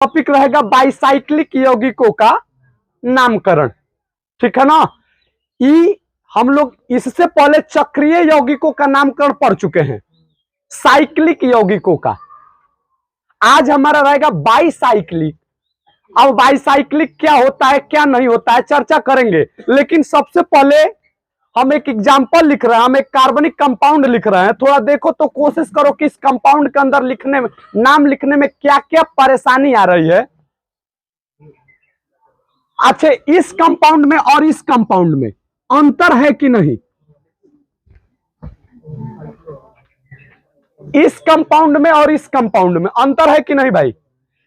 Topic रहेगा bicyclic यौगिकों का नामकरण। ठीक है ना। हम लोग इससे पहले चक्रीय यौगिकों का नामकरण पढ़ चुके हैं, साइक्लिक यौगिकों का। आज हमारा रहेगा बाइसाइक्लिक। अब बाइसाइक्लिक क्या होता है क्या नहीं होता है चर्चा करेंगे, लेकिन सबसे पहले हम एक एग्जाम्पल लिख रहे हैं, हम एक कार्बनिक कंपाउंड लिख रहे हैं। थोड़ा देखो तो कोशिश करो कि इस कंपाउंड के अंदर लिखने में, नाम लिखने में क्या क्या परेशानी आ रही है। अच्छा, इस कंपाउंड में और इस कंपाउंड में अंतर है कि नहीं? इस कंपाउंड में और इस कंपाउंड में अंतर है कि नहीं भाई?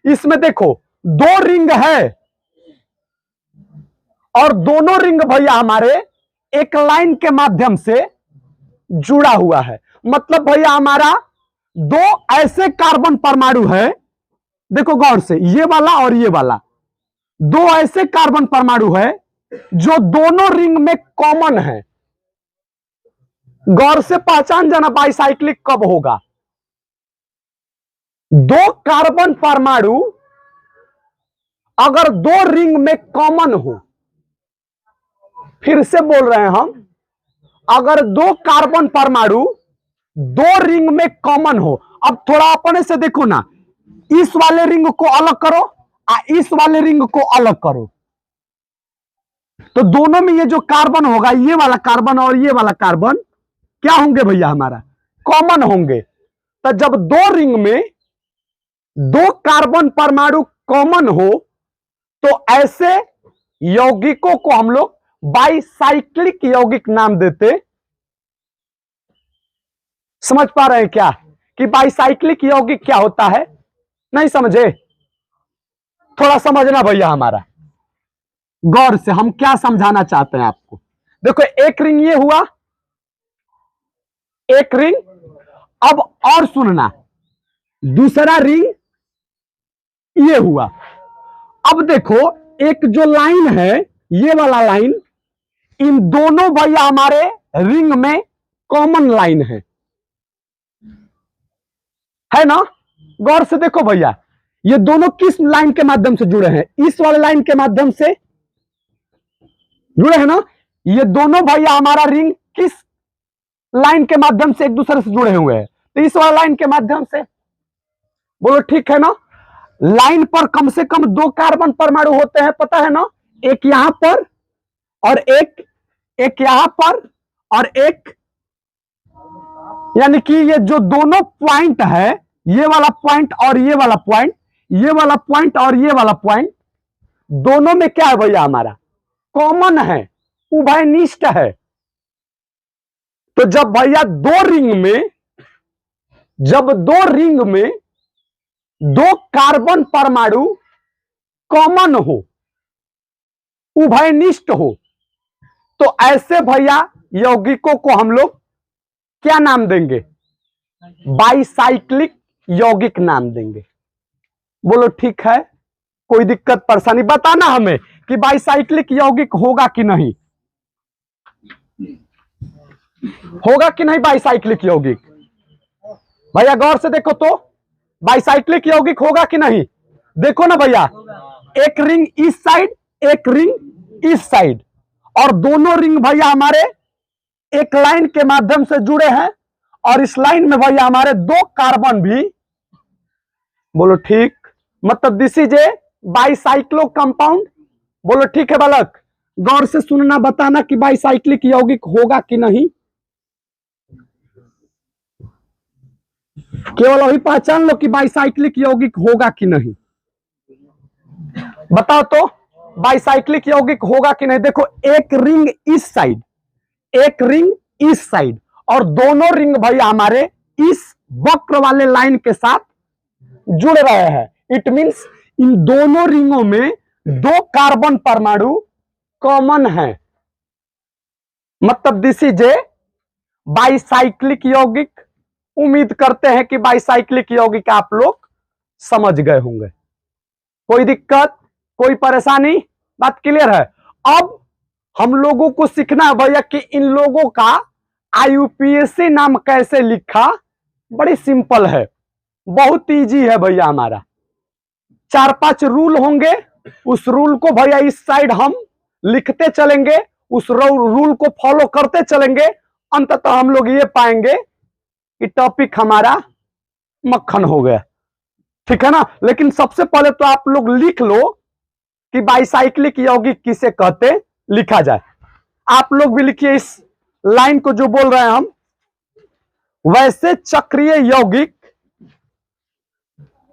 इसमें देखो दो रिंग है और दोनों रिंग भैया हमारे एक लाइन के माध्यम से जुड़ा हुआ है। मतलब भैया हमारा दो ऐसे कार्बन परमाणु है, देखो गौर से, ये वाला और ये वाला, दो ऐसे कार्बन परमाणु है जो दोनों रिंग में कॉमन है। गौर से पहचान जाना बाइसाइक्लिक कब होगा। दो कार्बन परमाणु अगर दो रिंग में कॉमन हो, फिर से बोल रहे हैं हम, अगर दो कार्बन परमाणु दो रिंग में कॉमन हो। अब थोड़ा अपने से देखो ना, इस वाले रिंग को अलग करो और इस वाले रिंग को अलग करो, तो दोनों में ये जो कार्बन होगा, ये वाला कार्बन और ये वाला कार्बन क्या होंगे भैया हमारा? कॉमन होंगे। तो जब दो रिंग में दो कार्बन परमाणु कॉमन हो तो ऐसे यौगिकों को हम लोग बाइसाइक्लिक यौगिक नाम देते। समझ पा रहे हैं क्या कि बाइसाइक्लिक यौगिक क्या होता है? नहीं समझे? थोड़ा समझना भैया हमारा गौर से, हम क्या समझाना चाहते हैं आपको। देखो एक रिंग ये हुआ, एक रिंग। अब और सुनना, दूसरा रिंग ये हुआ। अब देखो एक जो लाइन है, ये वाला लाइन, इन दोनों भैया हमारे रिंग में कॉमन लाइन है ना। गौर से देखो भैया, ये दोनों किस लाइन के माध्यम से जुड़े हैं? इस वाले लाइन के माध्यम से जुड़े हैं ना। ये दोनों भैया हमारा रिंग किस लाइन के माध्यम से एक दूसरे से जुड़े हुए हैं? तो इस वाला लाइन के माध्यम से। बोलो ठीक है ना। लाइन पर कम से कम दो कार्बन परमाणु होते हैं, पता है ना। एक यहां पर और एक यहां पर और एक, यानी कि ये जो दोनों पॉइंट है, ये वाला पॉइंट और ये वाला पॉइंट, ये वाला पॉइंट और ये वाला पॉइंट, दोनों में क्या है भैया हमारा? कॉमन है, उभयनिष्ठ है। तो जब भैया दो रिंग में दो कार्बन परमाणु कॉमन हो, उभयनिष्ठ हो, तो ऐसे भैया यौगिकों को हम लोग क्या नाम देंगे? बाइसाइक्लिक यौगिक नाम देंगे। बोलो ठीक है। कोई दिक्कत परेशानी बताना हमें कि बाइसाइक्लिक यौगिक होगा कि नहीं, होगा कि नहीं बाइसाइक्लिक यौगिक? भैया गौर से देखो तो, बाइसाइक्लिक यौगिक होगा कि नहीं? देखो ना भैया, एक रिंग इस साइड, एक रिंग इस साइड, और दोनों रिंग भैया हमारे एक लाइन के माध्यम से जुड़े हैं, और इस लाइन में भैया हमारे दो कार्बन भी। बोलो ठीक। मतलब this is a bicyclo compound. बोलो ठीक है बालक। गौर से सुनना, बताना कि बाइसाइक्लिक यौगिक होगा कि नहीं। केवल अभी पहचान लो कि बाइसाइक्लिक यौगिक होगा कि नहीं। बताओ तो बाइसाइक्लिक यौगिक होगा कि नहीं। देखो एक रिंग इस साइड, एक रिंग इस साइड, और दोनों रिंग भैया हमारे इस वक्र वाले लाइन के साथ जुड़ रहे हैं। इट मींस इन दोनों रिंगों में दो कार्बन परमाणु कॉमन है। मतलब दिस इज ए बाइसाइक्लिक यौगिक। उम्मीद करते हैं कि बाइसाइक्लिक यौगिक आप लोग समझ गए होंगे। कोई दिक्कत, कोई परेशानी? बात क्लियर है। अब हम लोगों को सीखना है भैया कि इन लोगों का आईयूपीएसी नाम कैसे लिखा। बड़ी सिंपल है, बहुत इजी है भैया हमारा। 4-5 रूल होंगे, उस रूल को भैया इस साइड हम लिखते चलेंगे, उस रूल को फॉलो करते चलेंगे, अंततः हम लोग ये पाएंगे कि टॉपिक हमारा मक्खन हो गया। ठीक है ना। लेकिन सबसे पहले तो आप लोग लिख लो कि बाइसाइक्लिक यौगिक किसे कहते, लिखा जाए। आप लोग भी लिखिए इस लाइन को जो बोल रहे हैं हम। वैसे चक्रीय यौगिक,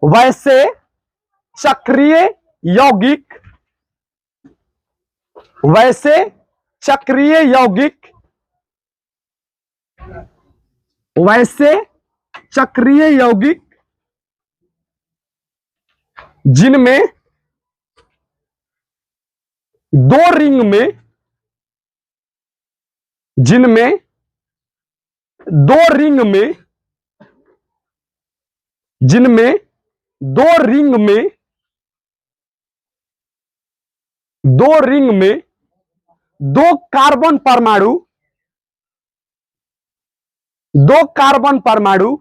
वैसे चक्रीय यौगिक, वैसे चक्रीय यौगिक, वैसे चक्रीय यौगिक जिनमें दो रिंग में, जिनमें दो रिंग में, जिनमें दो रिंग में, दो रिंग में दो कार्बन परमाणु, दो कार्बन परमाणु,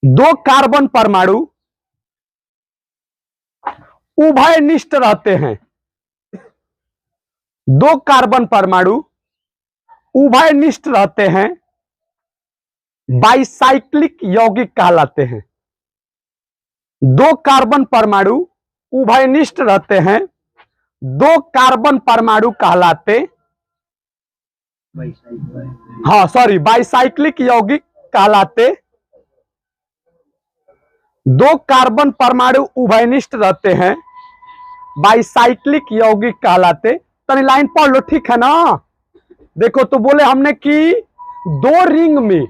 दो कार्बन परमाणु उभयनिष्ठ रहते हैं, दो कार्बन परमाणु उभयनिष्ठ रहते हैं, बाइसाइक्लिक यौगिक कहलाते हैं। दो कार्बन परमाणु उभयनिष्ठ रहते हैं, दो कार्बन परमाणु कहलाते, हाँ सॉरी, बाइसाइक्लिक यौगिक कहलाते। दो कार्बन परमाणु उभयनिष्ठ रहते हैं, बाइसाइक्लिक यौगिक कहलाते। तनी लाइन पढ़ लो, ठीक है ना। देखो तो बोले हमने कि दो रिंग में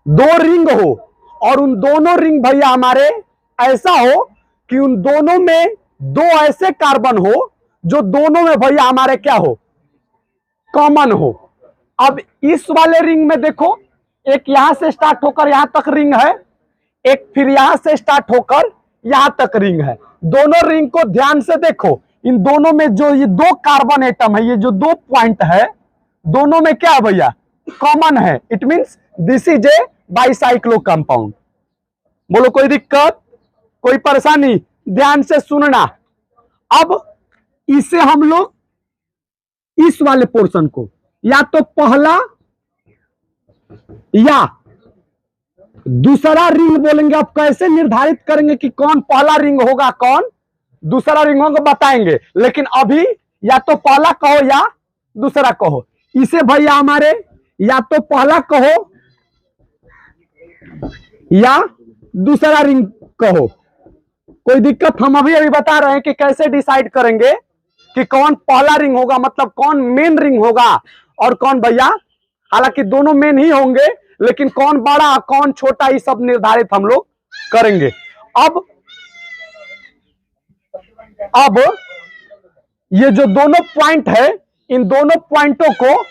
दो रिंग हो, और उन दोनों रिंग भैया हमारे ऐसा हो कि उन दोनों में दो ऐसे कार्बन हो जो दोनों में भैया हमारे क्या हो, कॉमन हो। अब इस वाले रिंग में देखो, एक यहां से स्टार्ट होकर यहां तक रिंग है, एक फिर यहां से स्टार्ट होकर यहां तक रिंग है। दोनों रिंग को ध्यान से देखो, इन दोनों में जो ये दो कार्बन एटम है, ये जो दो पॉइंट है, दोनों में क्या है भैया, कॉमन है। It means this is a bicyclo compound. बोलो कोई दिक्कत, कोई परेशानी, ध्यान से सुनना। अब इसे हम लोग इस वाले पोर्शन को या तो पहला या दूसरा रिंग बोलेंगे। अब कैसे निर्धारित करेंगे कि कौन पहला रिंग होगा, कौन दूसरा रिंग होगा, बताएंगे। लेकिन अभी या तो पहला कहो या दूसरा कहो। इसे भैया हमारे या तो पहला कहो या दूसरा रिंग कहो, कोई दिक्कत। हम अभी बता रहे हैं कि कैसे डिसाइड करेंगे कि कौन पहला रिंग होगा, मतलब कौन मेन रिंग होगा और कौन भैया, हालांकि दोनों मेन ही होंगे, लेकिन कौन बड़ा कौन छोटा, ये सब निर्धारित हम लोग करेंगे। अब ये जो दोनों पॉइंट है, इन दोनों पॉइंटों को,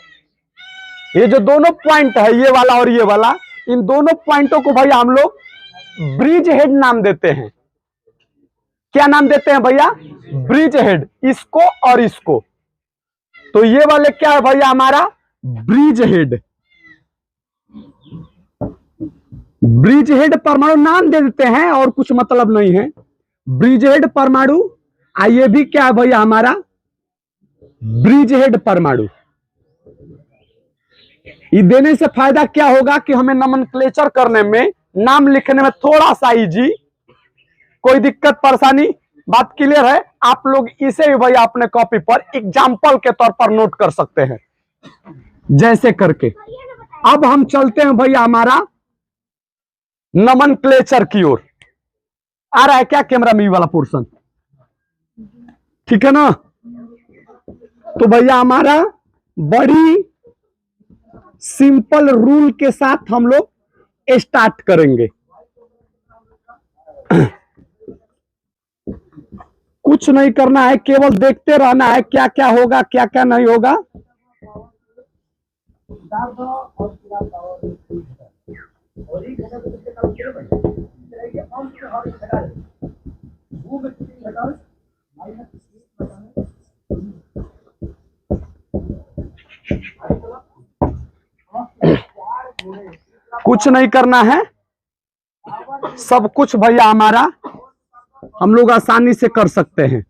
ये जो दोनों पॉइंट है, ये वाला और ये वाला, इन दोनों पॉइंटों को भैया हम लोग ब्रिज हेड नाम देते हैं। क्या नाम देते हैं भैया, ब्रिज हेड, इसको और इसको। तो ये वाले क्या है भैया हमारा, ब्रिज हेड। ब्रिज हेड परमाणु नाम दे देते हैं और कुछ मतलब नहीं है, ब्रिज हेड परमाणु। ये भी क्या है भैया हमारा, ब्रिज हेड परमाणु। ये देने से फायदा क्या होगा कि हमें नोमेनक्लेचर करने में, नाम लिखने में थोड़ा सा इजी, कोई दिक्कत परेशानी, बात क्लियर है। आप लोग इसे भी भैया अपने कॉपी पर एग्जाम्पल के तौर पर नोट कर सकते हैं, जैसे करके। अब हम चलते हैं भैया हमारा नोमेनक्लेचर की ओर। आ रहा है क्या कैमरा में वाला पोर्शन, ठीक है ना। तो भैया हमारा बड़ी सिंपल रूल के साथ हम लोग स्टार्ट करेंगे। कुछ नहीं करना है, केवल देखते रहना है क्या क्या होगा, क्या क्या नहीं होगा। कुछ नहीं करना है, सब कुछ भैया हमारा हम लोग आसानी से कर सकते हैं।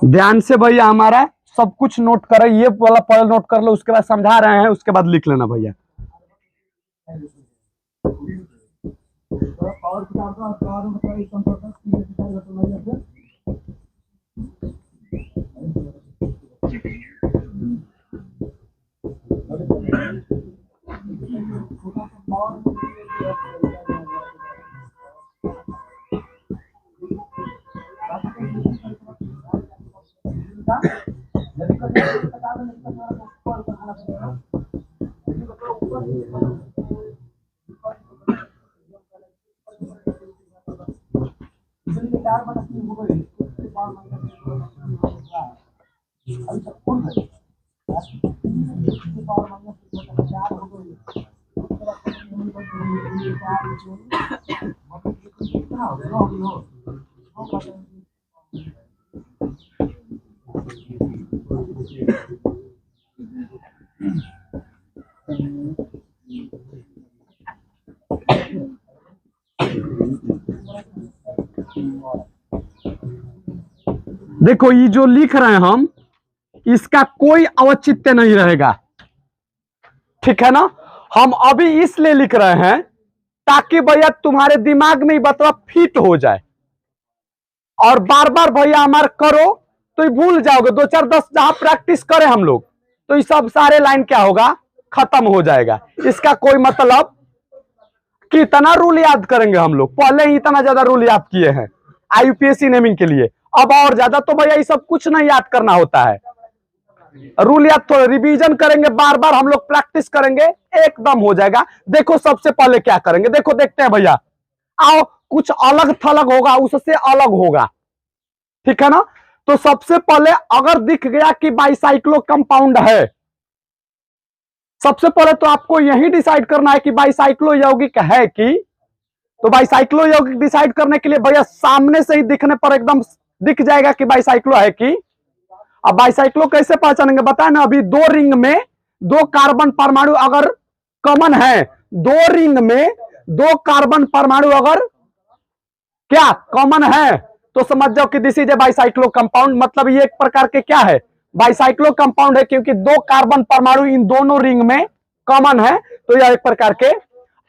ध्यान से भैया हमारा सब कुछ नोट करें, ये वाला पहले नोट कर लो, उसके बाद समझा रहे हैं, उसके बाद लिख लेना भैया। देखो ये जो लिख रहे हैं हम, इसका कोई औचित्य नहीं रहेगा, ठीक है ना। हम अभी इसलिए लिख रहे हैं ताकि भैया तुम्हारे दिमाग में बतवा फिट हो जाए, और बार बार भैया हमारे करो तो ये भूल जाओगे। 2 4 10 जहां प्रैक्टिस करें हम लोग तो ये सब सारे लाइन क्या होगा, खत्म हो जाएगा। इसका कोई मतलब कितना रूल याद करेंगे हम लोग, पहले ही इतना ज्यादा रूल याद किए हैं IUPAC नेमिंग के लिए, अब और ज्यादा तो भैया ये सब कुछ नहीं याद करना होता है। रूल याद थोड़ा रिवीजन करेंगे, बार बार हम लोग प्रैक्टिस करेंगे, एकदम हो जाएगा। देखो सबसे पहले क्या करेंगे, देखो देखते हैं भैया, आओ कुछ अलग थलग होगा, उससे अलग होगा, ठीक है ना। तो सबसे पहले अगर दिख गया कि बाइसाइक्लो कंपाउंड है, सबसे पहले तो आपको यही डिसाइड करना है कि बाइसाइक्लो यौगिक है कि, तो बाइसाइक्लो यौगिक डिसाइड करने के लिए भैया सामने से ही दिखने पर एकदम दिख जाएगा कि बाइसाइक्लो है कि। अब बाइसाइक्लो कैसे पहचानेंगे बताए ना, अभी 2 रिंग में 2 कार्बन परमाणु अगर कॉमन है, 2 रिंग में 2 कार्बन परमाणु अगर क्या कॉमन है तो समझ जाओ कि this is a bicyclo compound. मतलब ये एक प्रकार के क्या है, बाइसाइक्लो कंपाउंड है, क्योंकि 2 कार्बन परमाणु इन दोनों रिंग में कॉमन है, तो यह एक प्रकार के।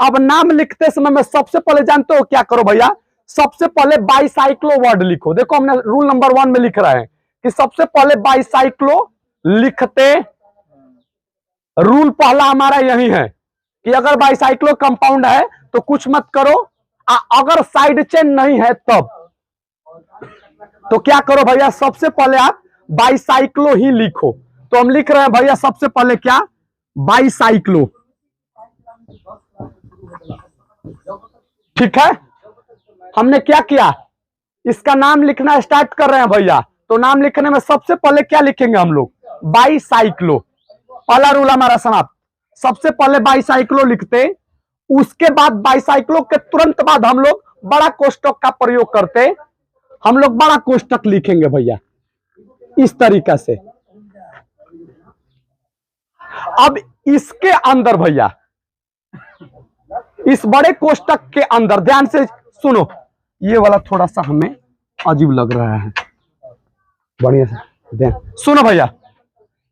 अब नाम लिखते समय में सबसे पहले जानते हो क्या करो भैया, सबसे पहले बाइसाइक्लो वर्ड लिखो। देखो हमने रूल नंबर 1 में लिख रहे हैं कि सबसे पहले बाइसाइक्लो लिखते, रूल पहला हमारा यही है कि अगर बाइसाइक्लो कंपाउंड है तो कुछ मत करो, अगर साइड चेन नहीं है तब तो क्या करो भैया, सबसे पहले आप बाइसाइक्लो ही लिखो। तो हम लिख रहे हैं भैया सबसे पहले क्या, बाइसाइक्लो, ठीक है। हमने क्या किया, इसका नाम लिखना स्टार्ट कर रहे हैं भैया, तो नाम लिखने में सबसे पहले क्या लिखेंगे हम लोग, बाइसाइक्लो। पहला रूल हमारा समाप्त, सबसे पहले बाइसाइक्लो लिखते, उसके बाद बाइसाइक्लो के तुरंत बाद हम लोग बड़ा कोष्टक का प्रयोग करते, हम लोग बड़ा कोष्टक लिखेंगे भैया इस तरीका से। अब इसके अंदर भैया, इस बड़े कोष्टक के अंदर ध्यान से सुनो, ये वाला थोड़ा सा हमें अजीब लग रहा है, बढ़िया से ध्यान सुनो भैया।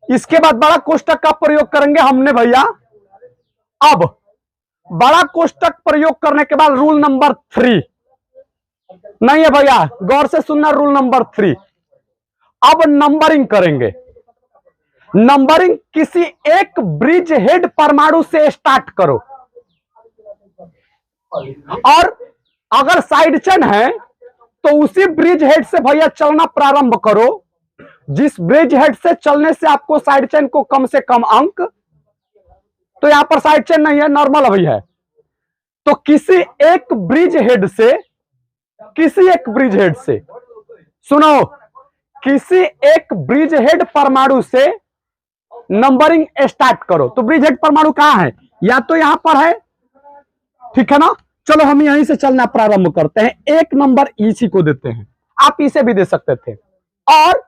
इसके बाद बड़ा कोष्टक का प्रयोग करेंगे हमने भैया। अब बड़ा कोष्टक प्रयोग करने के बाद रूल नंबर 3 नहीं है भैया, गौर से सुनना, रूल नंबर 3। अब नंबरिंग करेंगे, नंबरिंग किसी एक ब्रिज हेड परमाणु से स्टार्ट करो, और अगर साइड चेन है तो उसी ब्रिज हेड से भैया चलना प्रारंभ करो, जिस ब्रिज हेड से चलने से आपको साइड चेन को कम से कम अंक, तो यहां पर साइड चेन नहीं है, नॉर्मल अभी है, तो किसी एक ब्रिज हेड से, किसी एक ब्रिज हेड से सुनो, किसी एक ब्रिज हेड परमाणु से नंबरिंग स्टार्ट करो। तो ब्रिज हेड परमाणु कहां है, या तो यहां पर है, ठीक है ना, चलो हम यहीं से चलना प्रारंभ करते हैं। एक नंबर इसी को देते हैं, आप इसे भी दे सकते थे। और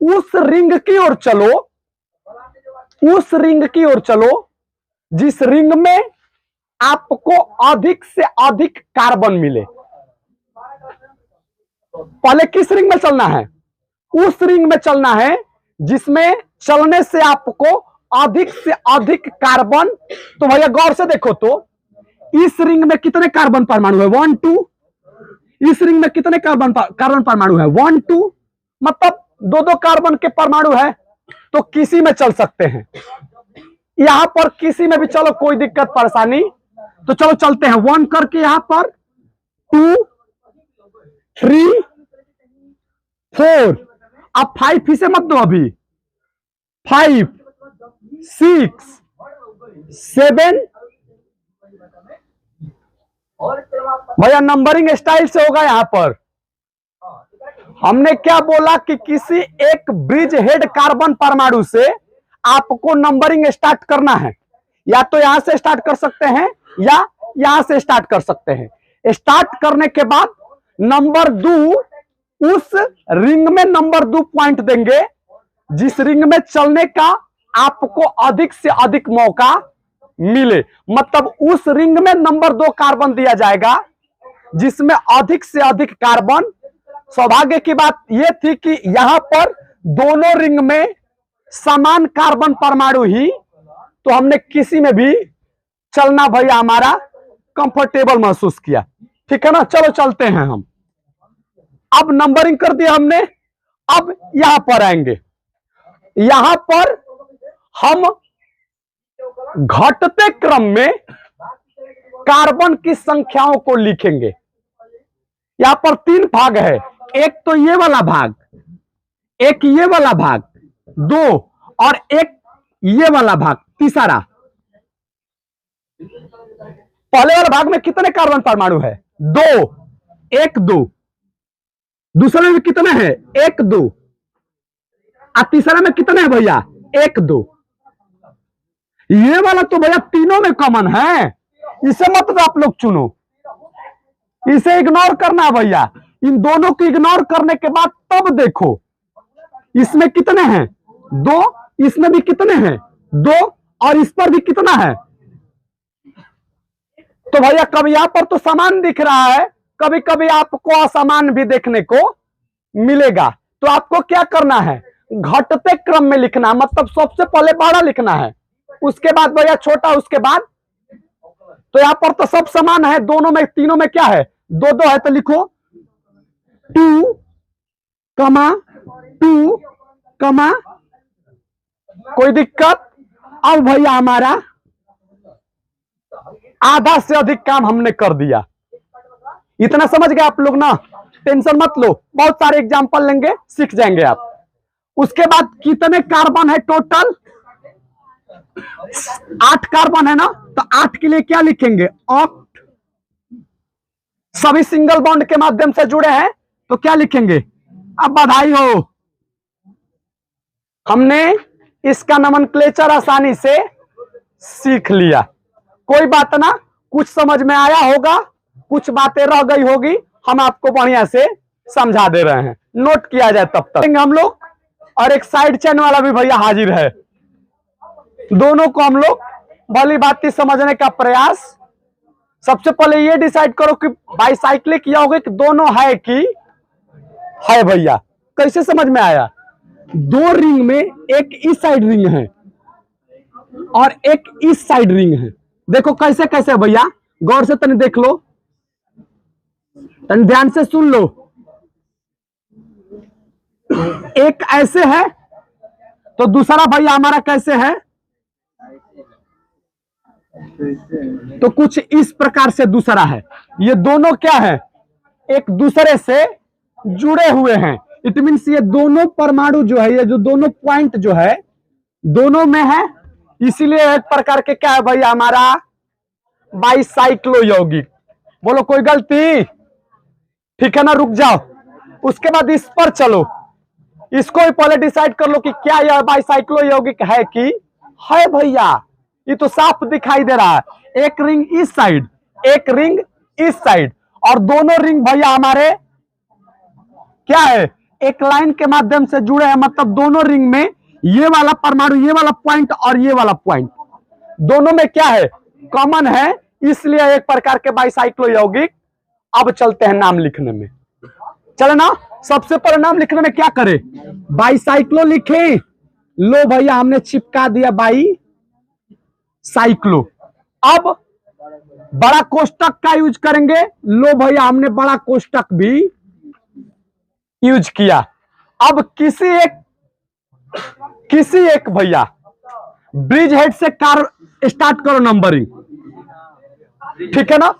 उस रिंग की ओर चलो, उस रिंग की ओर चलो जिस रिंग में आपको अधिक से अधिक कार्बन मिले। पहले किस रिंग में चलना है? उस रिंग में चलना है जिसमें चलने से आपको अधिक से अधिक कार्बन। तो भैया गौर से देखो तो इस रिंग में कितने कार्बन परमाणु है? 1 2। इस रिंग में कितने कार्बन परमाणु है? 1 2। मतलब दो दो कार्बन के परमाणु है, तो किसी में चल सकते हैं। यहां पर किसी में भी चलो, कोई दिक्कत परेशानी। तो चलो चलते हैं 1 करके, यहां पर 2 3 4। अब 5 इसे मत दो अभी। 5 6 7। भैया नंबरिंग स्टाइल से होगा। यहां पर हमने क्या बोला कि किसी एक ब्रिज हेड कार्बन परमाणु से आपको नंबरिंग स्टार्ट करना है। या तो यहां से स्टार्ट कर सकते हैं या यहां से स्टार्ट कर सकते हैं। स्टार्ट करने के बाद नंबर 2, उस रिंग में नंबर 2 पॉइंट देंगे जिस रिंग में चलने का आपको अधिक से अधिक मौका मिले। मतलब उस रिंग में नंबर 2 कार्बन दिया जाएगा जिसमें अधिक से अधिक कार्बन। सौभाग्य की बात यह थी कि यहां पर दोनों रिंग में समान कार्बन परमाणु ही, तो हमने किसी में भी चलना भैया हमारा कंफर्टेबल महसूस किया। ठीक है ना? चलो चलते हैं हम। अब नंबरिंग कर दिया हमने। अब यहां पर आएंगे। यहां पर हम घटते क्रम में कार्बन की संख्याओं को लिखेंगे। यहां पर 3 भाग है। एक तो ये वाला भाग, एक ये वाला भाग 2, और एक ये वाला भाग तीसरा। पहले वाले भाग में कितने कार्बन परमाणु है? 2 1 2। दूसरे में कितने हैं? 1 2। और तीसरा में कितने हैं भैया? 1 2। ये वाला तो भैया तीनों में कॉमन है, इसे मत आप लोग चुनो, इसे इग्नोर करना भैया। इन दोनों को इग्नोर करने के बाद तब देखो इसमें कितने हैं? 2। इसमें भी कितने हैं? 2। और इस पर भी कितना है? तो भैया कभी यहां पर तो समान दिख रहा है, कभी कभी आपको असमान भी देखने को मिलेगा। तो आपको क्या करना है? घटते क्रम में लिखना। मतलब सबसे पहले बड़ा लिखना है, उसके बाद भैया छोटा, उसके बाद। तो यहां पर तो सब समान है, दोनों में, तीनों में क्या है? 2 2 है, तो लिखो 2 2 कोई दिक्कत? अब भैया हमारा आधा से अधिक काम हमने कर दिया। इतना समझ गए आप लोग ना? टेंशन मत लो, बहुत सारे एग्जांपल लेंगे, सीख जाएंगे आप। उसके बाद कितने कार्बन है टोटल? 8 कार्बन है ना? तो 8 के लिए क्या लिखेंगे? ऑक्ट। सभी सिंगल बॉन्ड के माध्यम से जुड़े हैं, तो क्या लिखेंगे? अब बधाई हो, हमने इसका नोमेनक्लेचर आसानी से सीख लिया। कोई बात ना, कुछ समझ में आया होगा, कुछ बातें रह गई होगी, हम आपको बढ़िया से समझा दे रहे हैं। नोट किया जाए तब तक हम लोग। और एक साइड चेन वाला भी भैया हाजिर है। दोनों को हम लोग भली भांति समझने का प्रयास। सबसे पहले ये डिसाइड करो कि बाइसाइक्लिक यौगिक दोनों है कि है भैया। कैसे समझ में आया? 2 रिंग में एक इस साइड रिंग है और एक इस साइड रिंग है। देखो कैसे कैसे भैया, गौर से तनी देख लो, तनी ध्यान से सुन लो। एक ऐसे है तो दूसरा भैया हमारा कैसे है? तो कुछ इस प्रकार से दूसरा है। ये दोनों क्या है? एक दूसरे से जुड़े हुए हैं। इट मीन्स ये दोनों परमाणु जो है, ये जो दोनों पॉइंट जो है दोनों में है, इसीलिए एक प्रकार के क्या है भैया हमारा? बाइसाइक्लो यौगिक। बोलो कोई गलती? ठीक है ना? रुक जाओ, उसके बाद इस पर चलो। इसको ही पहले डिसाइड कर लो कि क्या यह बाइसाइक्लो यौगिक है कि है भैया। ये तो साफ दिखाई दे रहा है। एक रिंग इस साइड, एक रिंग इस साइड, और दोनों रिंग भैया हमारे क्या है, एक लाइन के माध्यम से जुड़े हैं। मतलब दोनों रिंग में ये वाला परमाणु, ये वाला पॉइंट और ये वाला पॉइंट दोनों में क्या है, कॉमन है, इसलिए एक प्रकार के बाइसाइक्लो यौगिक। अब चलते हैं नाम लिखने में, चले ना। सबसे पहले नाम लिखने में क्या करें, बाइसाइक्लो लिखें। लो भैया हमने चिपका दिया बाई साइक्लो। अब बड़ा कोष्टक का यूज करेंगे। लो भैया हमने बड़ा कोष्टक भी यूज किया। अब किसी एक भैया ब्रिज हेड से कार स्टार्ट करो नंबरिंग, ठीक है ना।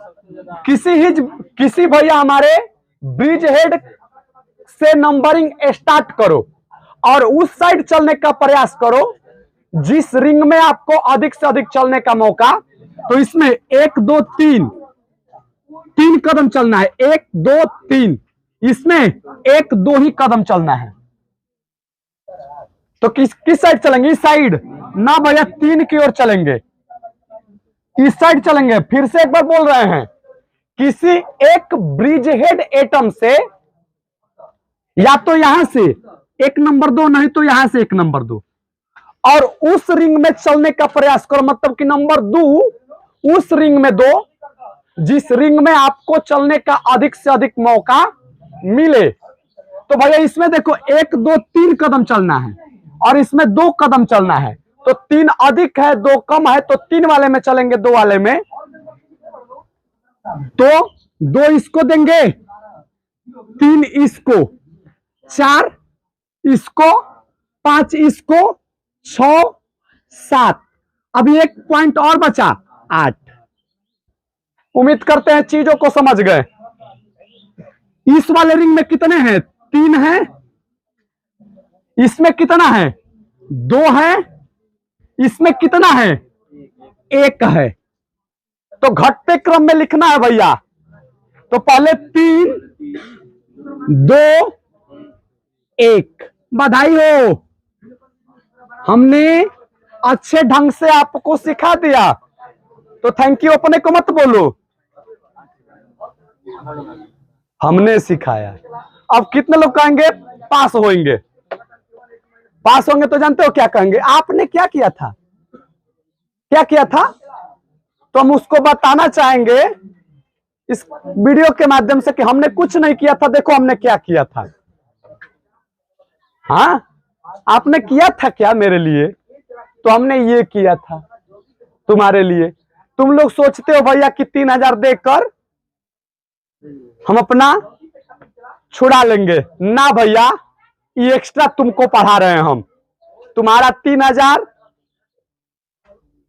किसी भैया हमारे ब्रिज हेड से नंबरिंग स्टार्ट करो और उस साइड चलने का प्रयास करो जिस रिंग में आपको अधिक से अधिक चलने का मौका। तो इसमें 1 2 3 3 कदम चलना है, 1 2 3। इसमें 1 2 ही कदम चलना है। तो किस साइड चलेंगे, इस साइड ना भैया, 3 की ओर चलेंगे, इस साइड चलेंगे। फिर से एक बार बोल रहे हैं, किसी एक ब्रिज हेड एटम से या तो यहां से 1 नंबर दो, नहीं तो यहां से 1 नंबर दो, और उस रिंग में चलने का प्रयास करो। मतलब कि नंबर 2 उस रिंग में दो जिस रिंग में आपको चलने का अधिक से अधिक मौका मिले। तो भैया इसमें देखो 1 2 3 कदम चलना है और इसमें 2 कदम चलना है। तो 3 अधिक है 2 कम है, तो 3 वाले में चलेंगे, 2 वाले में। तो 2 इसको देंगे, 3 इसको, 4 इसको, 5 इसको, 6 7। अभी एक पॉइंट और बचा, 8। उम्मीद करते हैं चीजों को समझ गए। इस वाले रिंग में कितने हैं, 3 हैं। इसमें कितना है, 2 है। इसमें कितना है, 1 है। तो घटते क्रम में लिखना है भैया। तो पहले 3 2 1। बधाई हो, हमने अच्छे ढंग से आपको सिखा दिया। तो थैंक यू अपने को मत बोलो, हमने सिखाया। अब कितने लोग कहेंगे पास होंगे? पास होंगे तो जानते हो क्या कहेंगे, आपने क्या किया था, क्या किया था। तो हम उसको बताना चाहेंगे इस वीडियो के माध्यम से कि हमने कुछ नहीं किया था, देखो हमने क्या किया था। हाँ, आपने किया था क्या मेरे लिए, तो हमने ये किया था तुम्हारे लिए। तुम लोग सोचते हो भैया कि 3000 देकर हम अपना छुड़ा लेंगे। ना भैया, ये एक्स्ट्रा तुमको पढ़ा रहे हैं हम। तुम्हारा 3000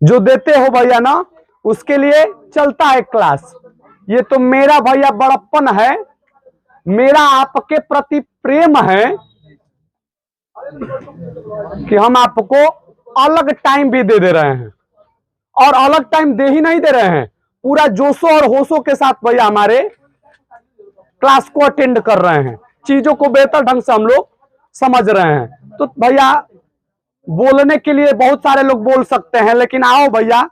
जो देते हो भैया ना, उसके लिए चलता है क्लास। ये तो मेरा भैया बड़प्पन है, मेरा आपके प्रति प्रेम है कि हम आपको अलग टाइम भी दे रहे हैं। और अलग टाइम दे ही नहीं दे रहे हैं, पूरा जोशों और होशों के साथ भैया हमारे क्लास को अटेंड कर रहे हैं। चीजों को बेहतर ढंग से हम लोग समझ रहे हैं। तो भैया बोलने के लिए बहुत सारे लोग बोल सकते हैं, लेकिन आओ भैया,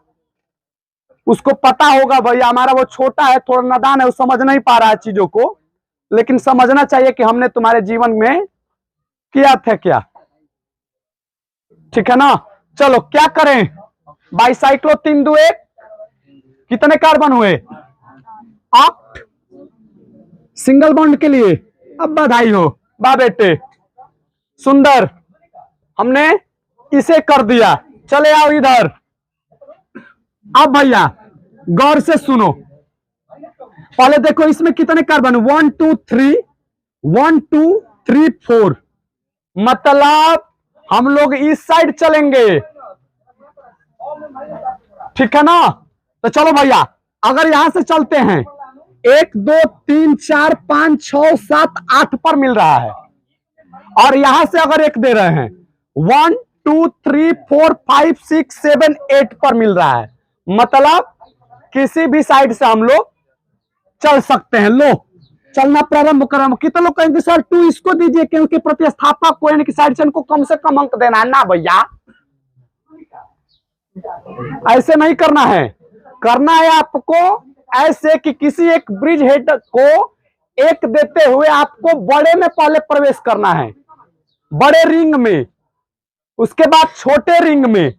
उसको पता होगा भैया, हमारा वो छोटा है, थोड़ा नादान है, वो समझ नहीं पा रहा है चीजों को, लेकिन समझना चाहिए कि हमने तुम्हारे जीवन में किया था क्या। ठीक है ना। चलो क्या करें, बाइसाइक्लो 3 2 1 कितने कार्बन हुए, 8 सिंगल बॉन्ड के लिए। अब बधाई हो बा बेटे, सुंदर, हमने इसे कर दिया। चले आओ इधर। अब भैया गौर से सुनो, पहले देखो इसमें कितने कार्बन, 1 2 3 1 2 3 4। मतलब हम लोग इस साइड चलेंगे, ठीक है ना। तो चलो भैया, अगर यहां से चलते हैं, 1 2 3 4 5 6 7 8 पर मिल रहा है, और यहां से अगर 1 दे रहे हैं, 1 2 3 4 5 6 7 8 पर मिल रहा है। मतलब किसी भी साइड से हम लोग चल सकते हैं। लो चलना प्रारंभ करें। कितने लोग कहेंगे सर 2 इसको दीजिए, क्योंकि प्रतिस्थापक को यानी कि साइड से इनको कम से कम अंक देना है। ना भैया, ऐसे नहीं करना है, करना है आपको ऐसे कि किसी एक ब्रिज हेड को एक देते हुए आपको बड़े में पहले प्रवेश करना है, बड़े रिंग में, उसके बाद छोटे रिंग में,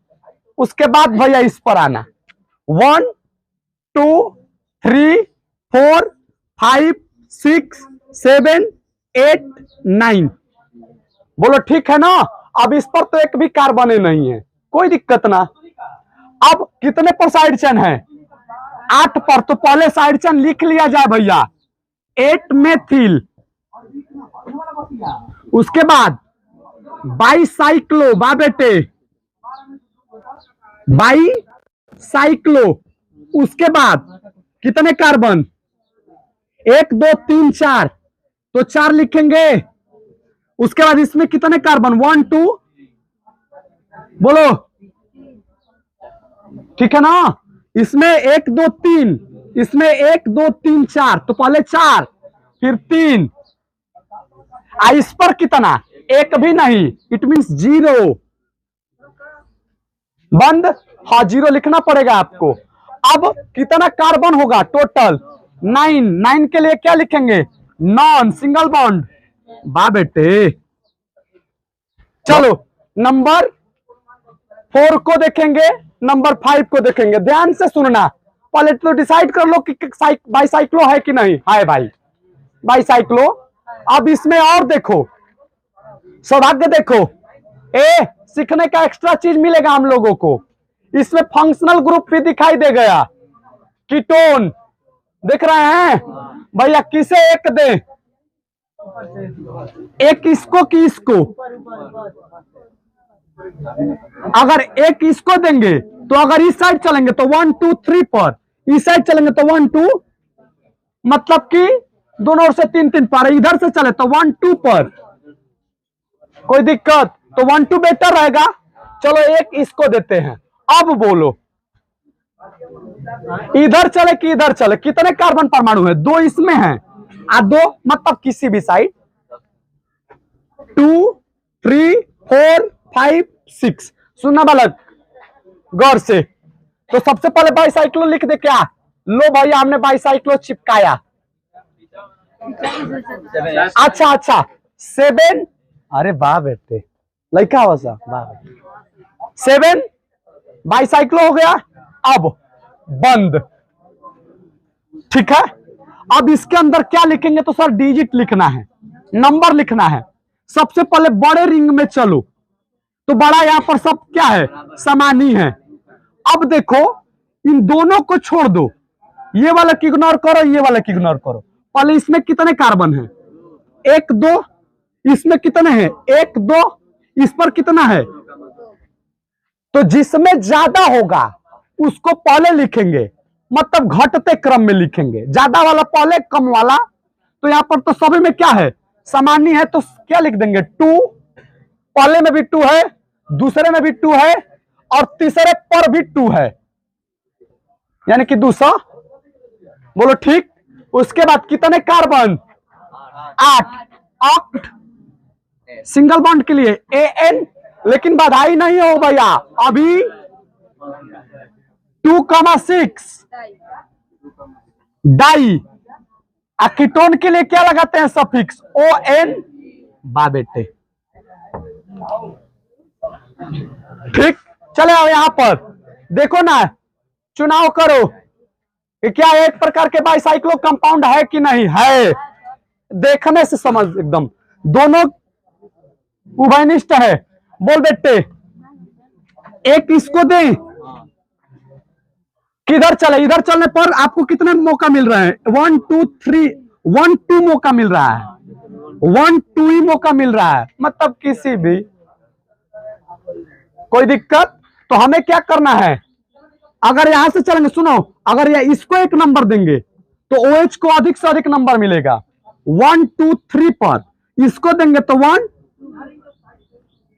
उसके बाद भैया इस पर आना। 1 2 3 4 5 6 7 8 9। बोलो ठीक है ना। अब इस पर तो एक भी कार बने नहीं है, कोई दिक्कत ना। अब कितने पर साइड चेन है? 8 पर। तो पहले साइड चेन लिख लिया जाए भैया, 8 मेथिल। उसके बाद बाईसाइक्लो, बा बेटे, बाईसाइक्लो। उसके बाद कितने कार्बन? 1 2 3 4, तो 4 लिखेंगे। उसके बाद इसमें कितने कार्बन? 1 2, बोलो ठीक है ना। इसमें 1 2 3, इसमें 1 2 3 4, तो पहले 4 फिर 3। इस पर कितना? एक भी नहीं, इट मीन्स 0। बंद। हाँ 0 लिखना पड़ेगा आपको। अब कितना कार्बन होगा टोटल? 9। 9 के लिए क्या लिखेंगे? Non single bond. बा बेटे चलो नंबर 4 को देखेंगे, नंबर 5 को देखेंगे। ध्यान से सुनना, पहले तो डिसाइड कर लो कि बाईसाइक्लो है कि नहीं है भाई, बाईसाइक्लो। अब इसमें और देखो, सौभाग्य देखो, सीखने का एक्स्ट्रा चीज मिलेगा हम लोगों को। इसमें फंक्शनल ग्रुप भी दिखाई दे गया, कीटोन देख रहे हैं भैया। किसे एक दे? एक इसको कि इसको? अगर एक इसको देंगे तो अगर इस साइड चलेंगे तो 1 2 3 पर, इस साइड चलेंगे तो 1 2, मतलब कि दोनों ओर से 3 3 पर। इधर से चले तो 1 2 पर, कोई दिक्कत? तो 1 2 बेटर रहेगा। चलो एक इसको देते हैं। अब बोलो इधर चले कि इधर चले? कितने कार्बन परमाणु है? 2 इसमें है, 2 मतलब किसी भी साइड। 2 3 4 5 6। सुनना बालक गौर से। तो सबसे पहले बाईसाइक्लो लिख दे क्या? लो भैया हमने बाईसाइक्लो चिपकाया। अच्छा 7। अरे वाह बेटे, लड़का हो सा, वाह। 7 बाईसाइक्लो हो गया। अब बंद, ठीक है। अब इसके अंदर क्या लिखेंगे? तो सर डिजिट लिखना है, नंबर लिखना है। सबसे पहले बड़े रिंग में चलो, तो बड़ा यहां पर सब क्या है? समानी है। अब देखो इन दोनों को छोड़ दो, ये वाला की इग्नोर करो, ये वाला की इग्नोर करो। पहले इसमें कितने कार्बन है? 1 2। इसमें कितने हैं? 1 2। इस पर कितना है? तो जिसमें ज्यादा होगा उसको पहले लिखेंगे, मतलब घटते क्रम में लिखेंगे। ज्यादा वाला पहले, कम वाला। तो यहां पर तो सभी में क्या है? सामान्य है, तो क्या लिख देंगे? 2। पहले में भी 2 है, दूसरे में भी 2 है, और तीसरे पर भी 2 है, यानी कि 200। बोलो ठीक। उसके बाद कितने कार्बन? 8। ऑक्ट सिंगल बॉन्ड के लिए AN। लेकिन बधाई नहीं हो भैया, अभी 2,6 डाई। कीटोन के लिए क्या लगाते हैं? Suffix ON। बा बेटे ठीक। चले आओ यहां पर देखो ना, चुनाव करो कि क्या एक प्रकार के बाईसाइक्लो कंपाउंड है कि नहीं है। देखने से समझ एकदम दोनों उभयनिष्ठ है। बोल बेटे एक इसको दें, किधर चले? इधर चलने पर आपको कितने मौका मिल रहा है? 1 2 3, 1 2 मौका मिल रहा है, 1 2 ही मौका मिल रहा है, मतलब किसी भी। कोई दिक्कत? तो हमें क्या करना है? अगर यहां से चलेंगे, सुनो, अगर ये इसको एक नंबर देंगे तो OH को अधिक से अधिक नंबर मिलेगा 1 2 3 पर। इसको देंगे तो 1,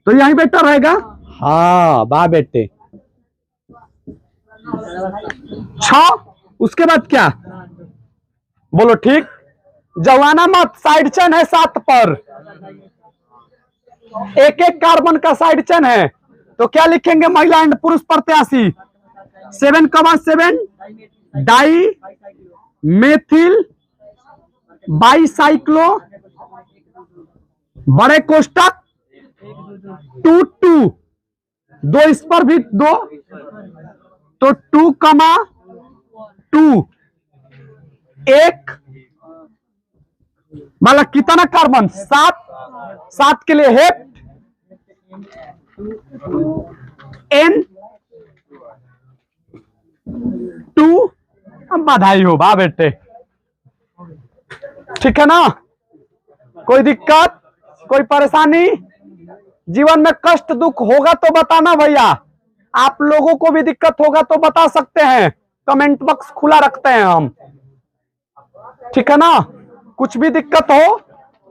तो यही बेटर रहेगा। हाँ बा बेटे 6। उसके बाद क्या? बोलो ठीक। जवाना मत, साइड चेन है 7 पर, एक एक कार्बन का साइड चेन है। तो क्या लिखेंगे? महिला एंड पुरुष प्रत्याशी 7,7 डाई मेथिल बाईसाइक्लो बड़े कोष्टक 2 दो इस पर भी 2 तो 2,2 एक मतलब कितना कार्बन 7 के लिए हेप्ट N2 बधाई हो बा बेटे। ठीक है ना, कोई दिक्कत कोई परेशानी जीवन में कष्ट दुख होगा तो बताना भैया, आप लोगों को भी दिक्कत होगा तो बता सकते हैं, कमेंट बॉक्स खुला रखते हैं हम। ठीक है ना, कुछ भी दिक्कत हो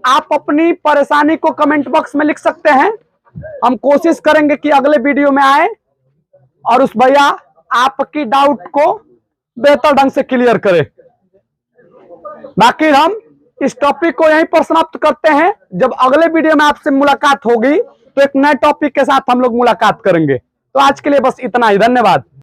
आप अपनी परेशानी को कमेंट बॉक्स में लिख सकते हैं, हम कोशिश करेंगे कि अगले वीडियो में आए और उस भैया आपकी डाउट को बेहतर ढंग से क्लियर करें। बाकी हम इस टॉपिक को यहीं पर समाप्त करते हैं, जब अगले वीडियो में आपसे मुलाकात होगी तो एक नए टॉपिक के साथ हम लोग मुलाकात करेंगे। तो आज के लिए बस इतना ही, धन्यवाद।